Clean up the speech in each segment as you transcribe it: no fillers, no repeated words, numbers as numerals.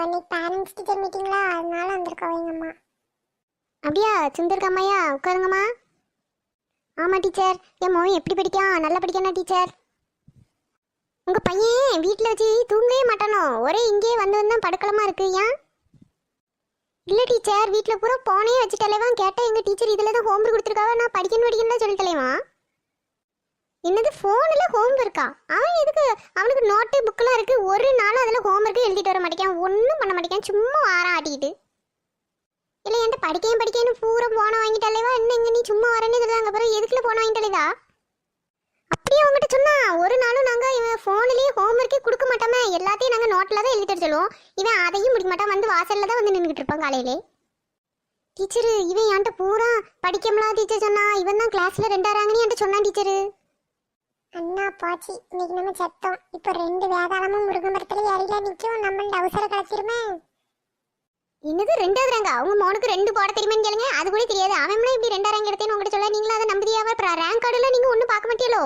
இன்னைக்கு parents teacher மீட்டிங்களா, அதனால வந்திருக்கோம் எங்க அம்மா. அப்படியா? சுந்தர்க்க அம்மையா, உட்காருங்கம்மா. ஆமாம் டீச்சர். என் மோன் எப்படி படிக்கான்? நல்லா படிக்கானா டீச்சர்? உங்கள் பையன் வீட்டில் வச்சு தூங்கவே மாட்டானோ? ஒரே இங்கேயே வந்து தான் படுக்கலமா இருக்கு. ஏன்? இல்லை டீச்சர், வீட்டில் பூரா போனே வச்சுட்டலேவான். கேட்டால் எங்கள் டீச்சர் இதில் தான் ஹோம்ஒர்க் கொடுத்துருக்காவ, நான் படிக்கணும்னு சொல்லிட்டலேவா. என்னது ஃபோனில் ஹோம்ஒர்க்கா? அவன் எதுக்கு? அவனுக்கு நோட்டு புக்கெலாம் இருக்குது. ஒரு நாள் அதில் ஹோம்ஒர்க்கு எழுதிட்டு வர மாட்டேங்கான், ஒன்றும் பண்ண மாட்டேங்கான், சும்மா வாரம் ஆட்டிக்கிட்டு. இல்லை என்கிட்ட படிக்கேன்னு பூரா போனை வாங்கிட்டாலேவா. இன்னும் இங்கே நீ சும்மா வரேன்னு சொல்லுவாங்க, அப்புறம் எதுக்குள்ள போனை வாங்கிட்டாலேதா? அப்படியே உங்ககிட்ட சொன்னா ஒரு நாளும் நாங்கள் இவன் ஃபோன்லேயே ஹோம்ஒர்க்கே கொடுக்க மாட்டோமே, எல்லாத்தையும் நாங்கள் நோட்டில் தான் எழுதிட்டு சொல்லுவோம். இவன் அதையும் முடிக்க மாட்டான், வந்து வாசலில் தான் வந்து நின்றுக்கிட்டு இருப்பான் காலையிலே. டீச்சரு இவன் என்கிட்ட பூரா படிக்கம்லாம் டீச்சர் சொன்னா, இவன் தான் கிளாஸில் 2ஆறாங்கன்னு என்கிட்ட சொன்னான் டீச்சரு. அண்ணா போச்சு, இன்னைக்கு நம்ம சத்தம். இப்போ 2 வேதாளமும் முருங்கை மரத்துல ஏறில நிற்கும், நம்ம அவசர கலத்திருமே. என்னது 2ஆறாங்க? அவங்க மோனுக்கு 2 போட தெரியுமான்னு கேளுங்க, அது கூட தெரியாது. அவன் இப்படி 2ஆறாங்க எடுத்தேன்னு உங்கள்கிட்ட சொல்ல நீங்களும் அதை நம்புதியாவா? அப்புறம் ரேங்க் கார்டுலாம் நீங்கள் ஒன்றும் பார்க்க மாட்டீங்களோ?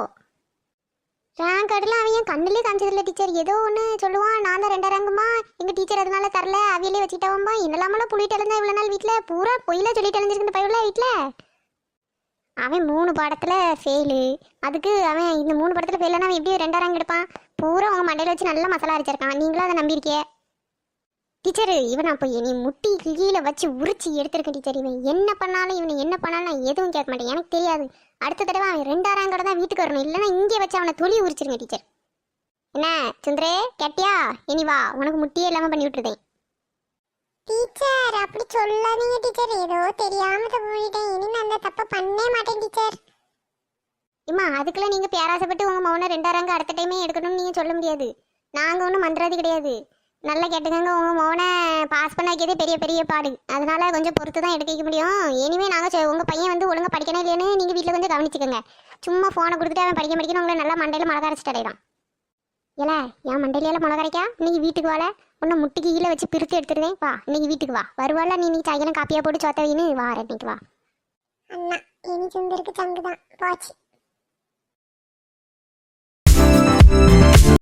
ரேங்க் கார்டுலாம் அவன் என் கண்ணிலே காமிச்சதில்லை டீச்சர். ஏதோ ஒன்று சொல்லுவான், நான் தான் 2ஆறாங்கம்மா, எங்கள் டீச்சர் அதனால தரல, அவையிலே வச்சுக்கிட்டாவம்பா. என்னெல்லாமலாம் புள்ளிட்டு எழுந்தா இவ்வளோ நாள் வீட்டில் பூரா பொயில சொல்லிட்டு எழுந்திருக்கு இந்த பையன் வீட்டில். அவன் 3 பாடத்தில் ஃபெயிலு. அதுக்கு அவன் இந்த 3 பாடத்தில் ஃபெயிலானா அவன் எப்படி 2ஆறாங்க எடுப்பான்? பூரா அவங்க மண்டையில் வச்சு நல்லா மசாலா அரைச்சிருக்கான். நீங்களும் அதை நம்பியிருக்கே டீச்சரு. இவன் நான் போய் நீ முட்டி கீழே வச்சு உரிச்சு எடுத்திருக்கேன் டீச்சர். இவன் என்ன பண்ணாலும் நான் எதுவும் கேட்க மாட்டேன், எனக்கு தெரியாது. அடுத்த தடவை அவன் 2ஆறாங்கோட தான் வீட்டுக்கு வரணும், இல்லைன்னா இங்கே வச்சு அவனை தொழி உரிச்சிருங்க டீச்சர். என்ன சுந்தரே, கேட்டியா? இனி வா, உனக்கு முட்டியே இல்லாமல் பண்ணி விட்டுருதேன். டீச்சர் அப்படி சொல்லாதீங்க டீச்சர், ஏதோ தெரியாம தப்பு பண்ணிட்டேன், இனிமே அந்த தப்பை பண்ணவே மாட்டேன் டீச்சர். இம்மா அதுக்கெல்லாம் நீங்கள் பேராசைப்பட்டு உங்கள் மௌனை 2ஆறாங்க அடுத்த டைமே எடுக்கணும்னு நீங்கள் சொல்ல முடியாது. நாங்கள் ஒன்றும் மந்திராதி கிடையாது. நல்லா கேட்டுக்கங்க, உங்கள் மௌனை பாஸ் பண்ண வைக்கிறதே பெரிய பெரிய பாடு. அதனால கொஞ்சம் பொறுத்து தான் எடுக்க வைக்க முடியும். இனிமே நாங்கள் உங்கள் பையன் வந்து ஒழுங்காக படிக்கணும் இல்லைன்னு நீங்கள் வீட்டில் கொஞ்சம் கவனிச்சுக்கோங்க. சும்மா ஃபோனை கொடுத்துட்டு அவன் படிக்கணும் உங்களை நல்லா மண்டையில் மிளகா அரைச்சிட்டு அடையிறான். ஏல என் மண்டையில மிளகா அரைக்கா? இன்னைக்கு வீட்டுக்கு வாழ உன்னை முட்டிக்கு கீழே வச்சு பிரித்து எடுத்துருவேன். வா இன்னைக்கு வீட்டுக்கு வா. வருவாள் நீ சாயங்காலம் காப்பியாக போட்டு சோத்த வைன்னு வா. இன்னைக்கு வா அண்ணா, இனி சுந்தருக்கு சங்குதான் போச்சு.